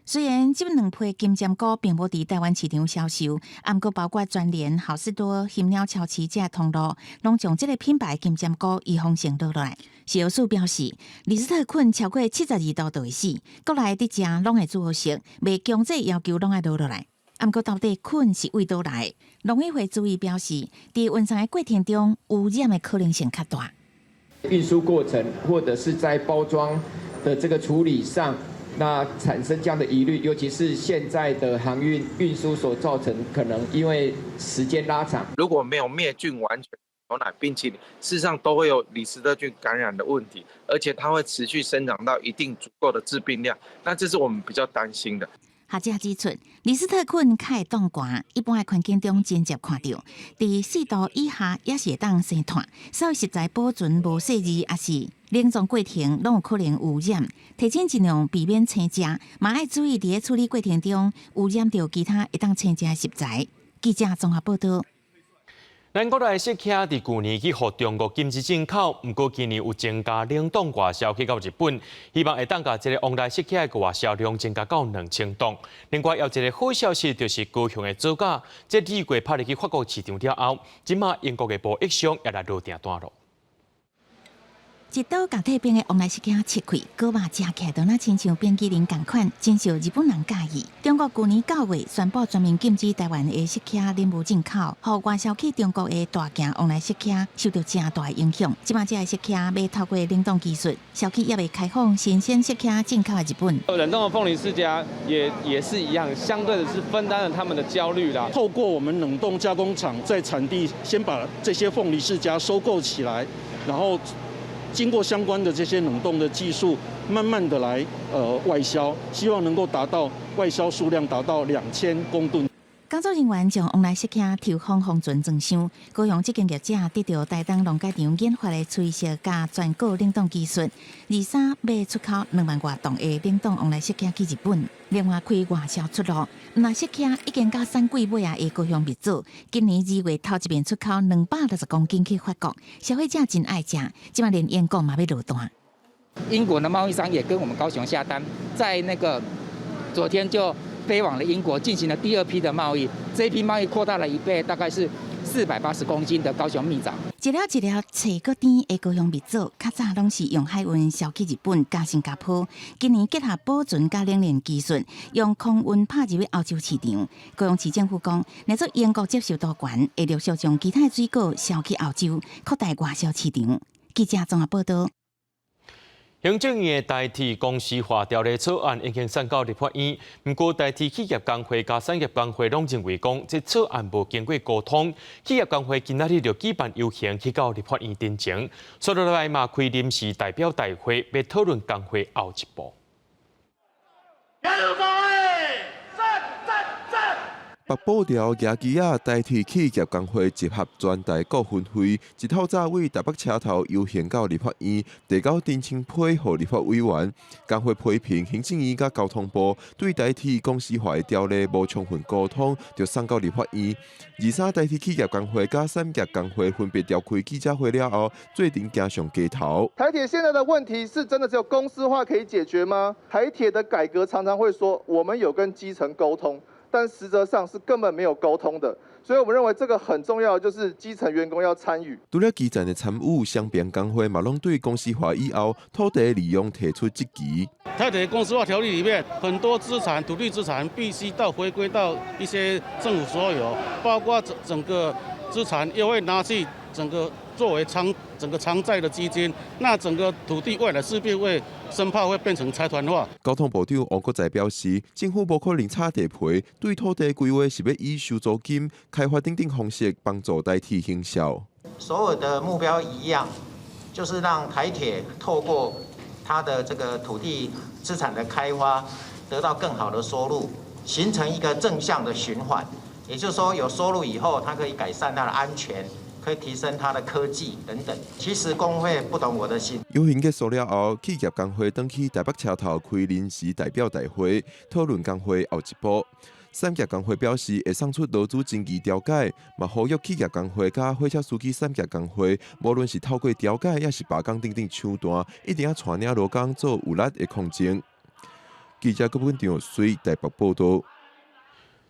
虽然这2批金针菇并无伫台湾市场销售，不过包括全联、好事多、新鸟超市这通路，拢将这个品牌金针菇移风性落来。食药署表示，李斯特菌超过72度就会死，国内伫食拢会做好食，未强制要求拢爱落来。不过到底菌是为倒来？农委会注意表示，伫运送的过程中，污染的可能性较大。运输过程或者是在包装的这个处理上，那产生这样的疑虑，尤其是现在的航运运输所造成，可能因为时间拉长，如果没有灭菌完全牛奶、冰淇淋，事实上都会有李斯特菌感染的问题，而且它会持续生长到一定足够的致病量，那这是我们比较担心的。学者指出，李斯特菌较会冻寒，一般的环境中真接看到，伫4度以下也是会当生炭，所以实在保存无细致，也是冷藏过程拢有可能污染。提醒尽量避免生食，嘛要注意伫处理过程中污染到其他会当生食的食材。记者综合报道。咱国内食客伫去年去互中国禁止进口，不过今年有增加冷冻外销去到日本，希望会当甲这个往来食客的外销量增加到2000吨。另外，有一个好消息就是高雄的造价，这2月拍入去法国市场了后，即马英国的贸易商也来落定单咯。一刀甲退冰的往来食客切开，锅巴食起来都那亲像冰淇淋同款，真受日本人介意。中国去年9月宣布全面禁止台湾的食客任务进口，互外销去中国的大件往来食客受到正大的影响。即马这些食客要透过冷冻技术，小企也未开放新鲜食客进口的日本。冷冻的凤梨世家也是一样，相对的是分担了他们的焦虑啦。透过我们冷冻加工厂在产地先把这些凤梨世家收购起来，然后经过相关的这些冷冻的技术，慢慢的来外销，希望能够达到外销数量达到2000公吨。工作人员将往来设客抽风防船装箱，高雄这间业者得到台东农改场研发的吹色加全固冷冻技术，23要出口2万多吨的冷冻往来设客去日本，另外开外销出路。那设客已经甲3季尾啊的高雄蜜枣，今年2月头一遍出口260公斤去法国，消费者真爱食，即马连英国嘛要落单。英国的贸易商也跟我们高雄下单，在昨天就飞往了英国，进行了第2批的贸易。这一批贸易扩大了1倍，大概是480公斤的高雄蜜枣。一粒一粒脆个甜的高雄蜜枣，较早拢是用海运销去日本加新加坡。今年结合保存加冷链技术，用空运拍入去欧洲市场。高雄市政府讲，若做英国接受度悬，会陆续将其他水果销去欧洲，扩大外销市场。记者综合报道。行政院的代替公司化条例草案已经送到立法院，不过代替企业工会加产业工会拢认为讲，这草案无经过沟通。企业工会今仔日就举办游行去到立法院陈情，所落来嘛开临时代表大会，要讨论工会后一步。北部条亚基亚代替企业工会集合全台股份会，一透早为台北车头游行到立法院，提交陈情批予立法委员。工会批评行政院甲交通部对代替公司化的条例无充分沟通，就送到立法院。23代替企业工会甲产业工会分别召开记者会了后，最近走上街头。台铁现在的问题是真的只有公司化可以解决吗？台铁的改革常常会说我们有跟基层沟通。但实则上是根本没有沟通的，所以我们认为这个很重要，就是基层员工要参与。除了基层的参与，双边工会嘛拢对公司化以后土地利用提出质疑。台铁公司化条例里面，很多资产、土地资产必须回归到一些政府所有，包括整个资产又会拿去作为整个偿债的基金，那整个土地未来势必会生怕会变成财团化。交通部长王国材表示，政府无可能炒地皮，对土地规划是要以收租金、开发等方式帮助代替行销。所有的目标一样，就是让台铁透过它的这个土地资产的开发，得到更好的收入，形成一个正向的循环。也就是说，有收入以后，它可以改善它的安全。可以提升它的科技等等。其实工会不懂我的心。游行结束了后，企业工会登去台北车头开临时代表大会，讨论工会后一步。产业工会表示会送出劳资争议调解，嘛呼吁企业工会甲火车司机产业工会，无论是透过调解，也是罢工等等手段，一定要带领劳工做有力的抗争。记者郭本长随台北报道。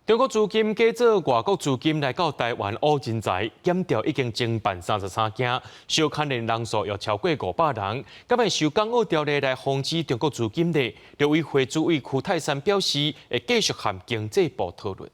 中国资金假造外国资金来到台湾挖人才，检调已经侦办33件，受牵连人数约超过500人。今日受港澳条例来防止中国资金的，陆委会主委屈泰山表示，会继续和经济部讨论。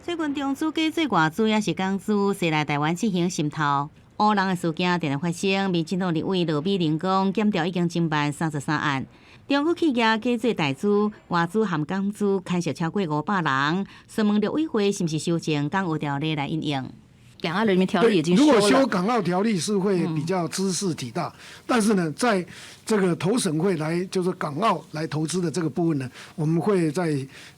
最近中资假造外资也是港资，驶来台湾进行渗透。乌人的事件定定发生，民进党立委罗美玲讲，检调已经侦办33案。中国企业假造台资、外资含港资牵涉超过500人，询问陆委会是不是修正港澳条例来应用。港澳人民条例已经修了。如果修港澳条例是会比较茲事体大，但是呢，在这个投审会来就是港澳来投资的这个部分呢，我们会在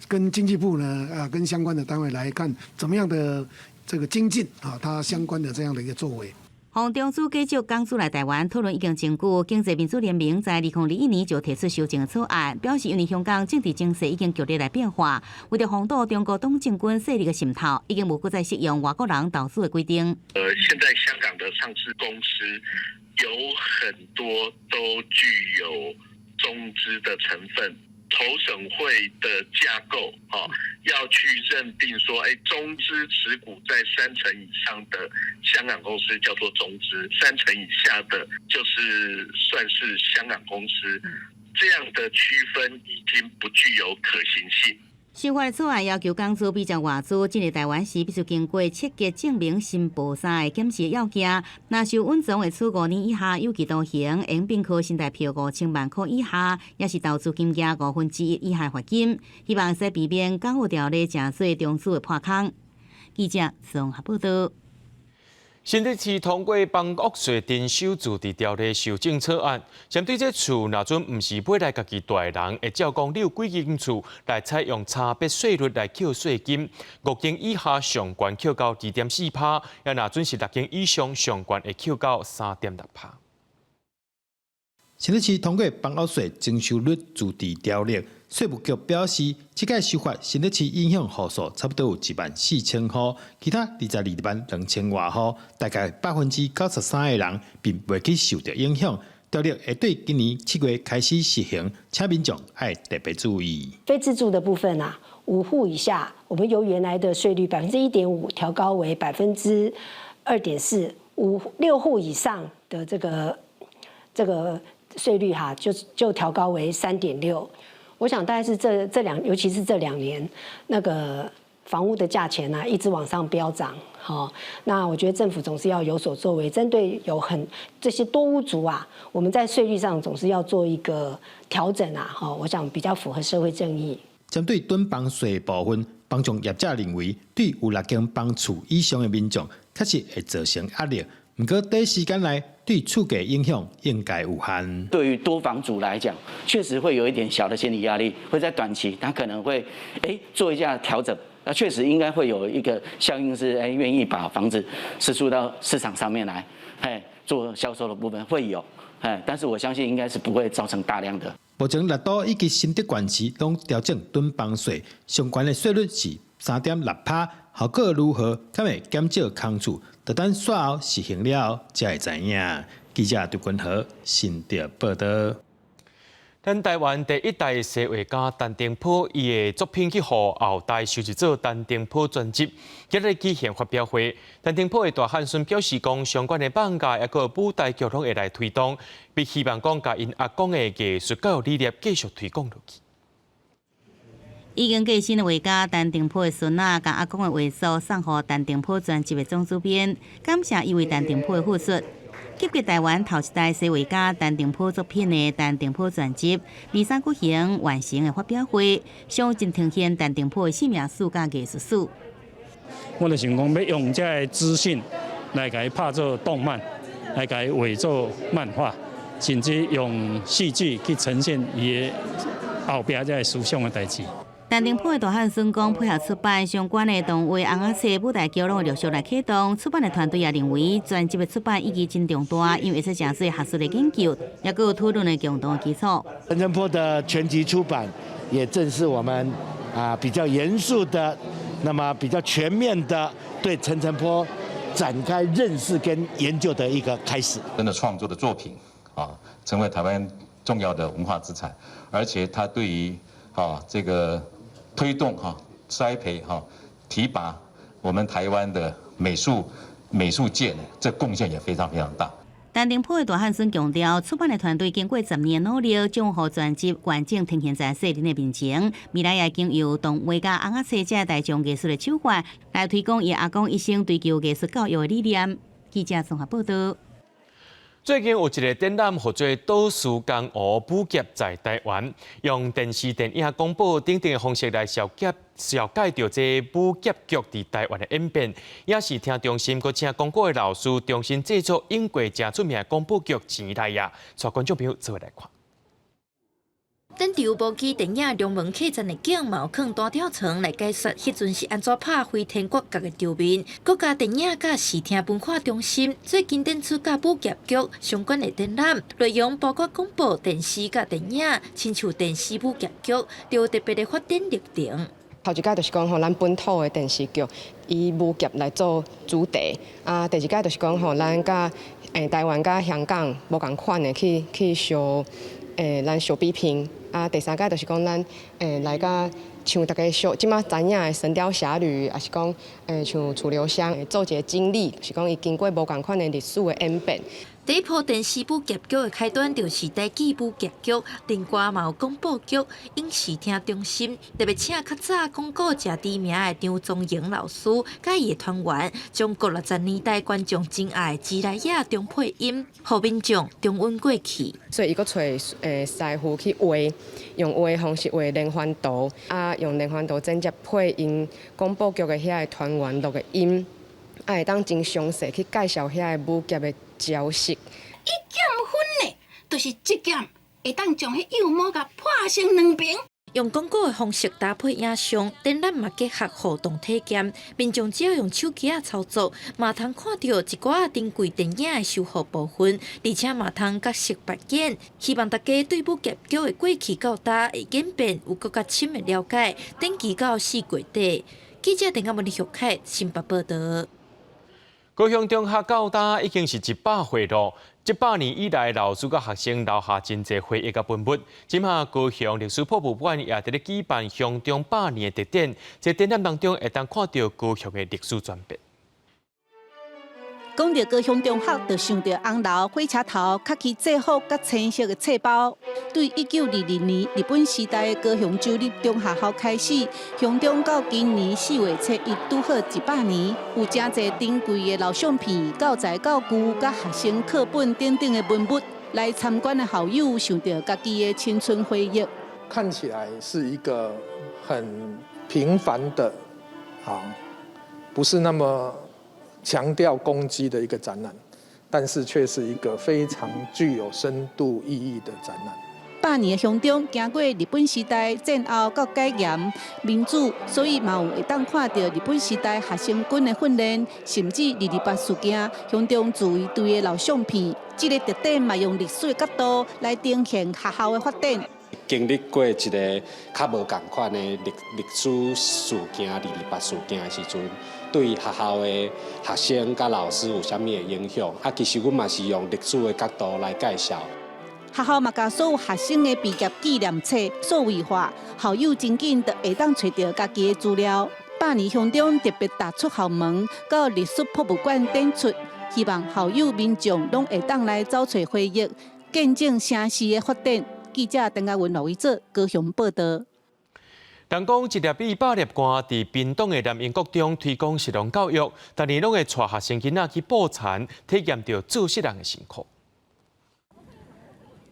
跟经济部呢跟相关的单位来看怎么样的这个精进它相关的这样的一个作为。从中资假造港资来台湾讨论已经真久，经济民主联盟在2021年就提出修正草案，表示因为香港政治情势已经剧烈来变化，为了防堵中国党政军势力的渗透，已经无再适用外国人投资的规定。现在香港的上市公司有很多都具有中资的成分。投审会的架构，要去认定说，中资持股在3成以上的香港公司叫做中资，3成以下的就是算是香港公司，这样的区分已经不具有可行性。修法的草案要求港资比照外资进入台湾时，必须经过7个证明申报3个检视要件。若受稳重的处5年以下有期徒刑，应并科新台票5000万块以下，也是投资金额1/5以下罚金。希望使避免港澳条例正做中资的破空。记者综合报道。新北市通过帮屋税征收住地条例修正草案，针对这厝若准唔是买来家己住的人，会照讲你有几间厝来采用差别税率来扣税金，5间以下上悬扣到2.4%，也若准是6间以上上悬会扣到3.6%。新北市通过房屋税征收率自治条例，税务局表示，这届修法新北市影响户数差不多有14000户，其他22.200户，大概93%的人并未去受到影响。条例会对今年7月开始实行，请民众要特别注意。非自住的部分啊，5户以下，我们由原来的税率1.5%调高为2.4%，6户以上的这个税率哈，就调高为3.6%。我想大概是尤其是这2年，那个房屋的价钱啊，一直往上飙涨。那我觉得政府总是要有所作为，针对这些多屋族啊，我们在税率上总是要做一个调整啊。我想比较符合社会正义。针对囤房税部分，房仲业者认为，对有6间房厝以上的民众，确实会造成压力。不过，短时间内对厝价影响应该有限。对于多房主来讲，确实会有一点小的心理压力，会在短期他可能会做一下调整。那确实应该会有一个效应是，愿意把房子释出到市场上面来，做销售的部分会有，但是我相信应该是不会造成大量的。目前6都以及新竹县市拢调整囤房税，相关的税率是3.6%，效果如何？敢会减少空厝？就等税后实行了后才会知影。记者杜君和新竹报道。咱台湾第一代西画家陈定波，伊的作品去互后代收集做陈定波专辑，今日举行发表会。陈定波的大汉孙表示讲，相关的放假也个舞台剧拢会来推动，并希望讲甲因阿公的艺术教育理念继续推广落去。已经过身的画家陈定波的孙仔，将阿公的画作送予陈定波专辑的总主编，感谢伊为陈定波的付出。集结台湾头一代西画家陈定波作品的陈定波专辑，23举行完成的发表会，详尽呈现陈定波的生命史甲艺术史。我就想讲，要用这个资讯来给拍做动漫，来给画做漫画，甚至用戏剧去呈现伊的后壁这个思想的代志。陈定波的大汉孙讲，配合出版相关的动画、红仔册、舞台剧，拢会陆续来启动。出版的团队也认为，专辑的出版意义真重大，因为是诚侪学术的研究，也有讨论的共同基础。陈澄波的全集出版，也正是我们比较严肃的，那么比较全面的对陈澄波展开认识跟研究的一个开始。真的创作的作品成为台湾重要的文化资产，而且它对于这个推动栽培提拔我们台湾的美术界呢，这贡献也非常非常大。陈定波的大汉孙强调，出版的团队经过10年努力，将予专辑完整呈现在世人的面前。未来也经由动画甲红仔册这大众艺术的手法，来推广伊阿公一生追求艺术教育的理念。记者综合报道。最近有一个展览，叫做“倒数江湖武侠在台湾”，用电视、电影、广播等等的方式来小解着这武侠剧伫台湾的演变，也是听中心佮请广播的老师重新制作英国真出名的广播剧《钱来呀》，带观众朋友做伙来看。等第五部剧电影《龙门客栈》的景，嘛有放大条床来解说迄阵是安怎拍飞天国角的场面。国家电影甲视听文化中心最近展出甲武侠剧相关的展览，内容包括广播、电视甲电影，亲像电视武侠剧，有特别的发展历程。头一届就是讲，咱本土的电视剧以武侠来做主题，第二届就是讲，咱甲台湾甲香港无共款的去小咱小比拼。第三届就是讲，咱来甲像大家即马知影的《神雕侠侣》，也是讲像楚留香做一个经历，就是讲伊经过无共款的历史的演变。第一部电视武侠剧的开端就是台剧武侠剧，另外嘛有广播剧、影视听中心，特别请较早广告正知名的张宗英老师，甲伊的团员，将60年代观众真爱的《钱来呀》中配音，互民众重温过去。所以伊佫找师傅去画，用画的方式画连环图，用连环图直接配音广播剧的遐个团员录的音。会当真详细去介绍遐个舞夹的招式。一减分呢，就是一减会当将迄幼模甲破成2平。用广告的方式搭配影像，展览嘛结合互动体验，民众只要用手机操作，嘛通看到一寡珍贵电影的修复部分，而且嘛通角色扮演。希望大家对舞夹剧的过去到大会演变有更加深的了解，登记到4月底。记者陈嘉文、李玉凯新北报道。高雄中学到大已经是100岁了。100年以来，老师甲学生留下真侪回忆甲文物。今下高雄历史博物馆也伫咧举办乡中100年的特展，在展览当中会当看到高雄的历史转变。讲到高雄中学，就想到红楼火车头、卡其制服甲青色的册包。对1922年日本时代的高雄州立中学校开始，乡中到今年4月7日拄好100年，有真侪珍贵的老相片、教材、教具、甲学生课本等等的文物。来参观的校友想到家己的青春回忆。看起来是一个很平凡的，不是那么强调攻击的一个展览，但是却是一个非常具有深度意义的展览。100年的乡中经过日本时代战后到戒严民主，所以嘛有会当看到日本时代学生军的训练，甚至228事件乡中自卫队的老相片。这个特展嘛用历史的角度来呈现学校的发展。经历过一个较无共款的历史事件，228事件的时阵，对学校的学生甲老师有啥物的影响？其实阮嘛是用历史的角度来介绍。学校嘛，甲所有学生的毕业纪念册数位化，校友真紧就会当找到家己的资料。100年乡中特别踏出校门，到历史博物馆展出，希望校友民众拢会当来找找回忆，见证城市的发展。记者陈嘉文、罗维做高雄报道。人讲一粒米百粒汗，伫屏东的南英国中推广食农教育，逐年拢会带学生囡仔去捕田，体验到做食人的辛苦。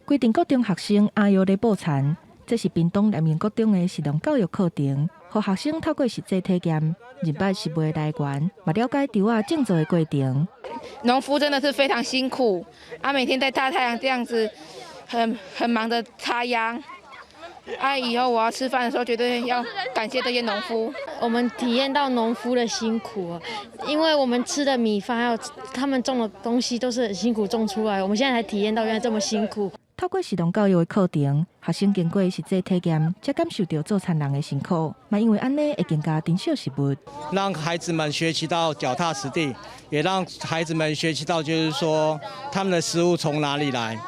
规定国中学生阿瑶咧捕田，这是屏东南英国中的食农教育课程，互学生透过实际体验，认捌食物来源，嘛了解稻仔种植的过程。农夫真的是非常辛苦，每天在大太阳这样子，很忙的插秧。以后我要吃饭的时候，绝对要感谢这些农夫。我们体验到农夫的辛苦，因为我们吃的米饭还有他们种的东西都是很辛苦种出来，我们现在才体验到原来这么辛苦。透过食农教育的课程，学生经过实际体验，才感受到做田人的辛苦，嘛因为安尼会更加珍惜食物，让孩子们学习到脚踏实地，也让孩子们学习到就是说他们的食物从哪里来，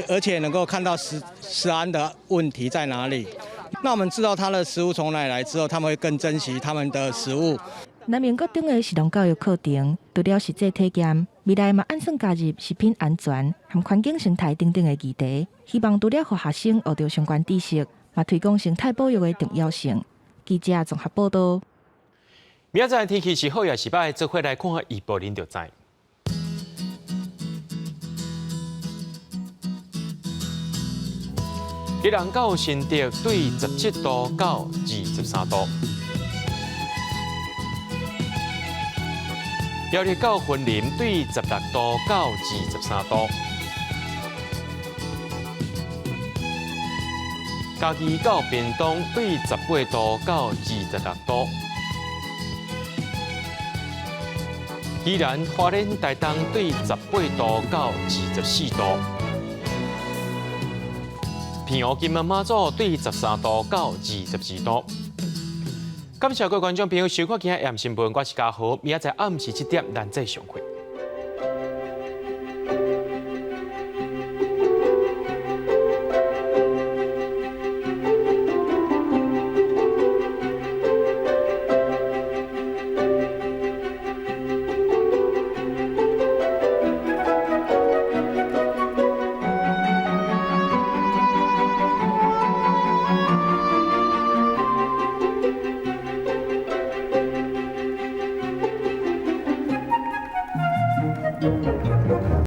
而且能够看到食安的问题在哪里。那我们知道他的食物从哪里来之后，他们会更珍惜他们的食物。南英国中的食农教育课程，除了实际体验，未来嘛按算加入食品安全和环境生态等等的议题，希望除了让学生学到相关知识，嘛推广生态保育的重要性。记者综合报道。明仔载天气是好也是歹，做伙来看下预报，您就知。日人到新竹对17度到23度。苗栗到云林对16度到23度，嘉义到屏东对18度到26度，宜兰花莲台东对18度到24度，平湖金门马祖对13度到22度。感谢各位观众朋友收看今日AM新闻，我是嘉豪，明仔载暗时7点咱再相会。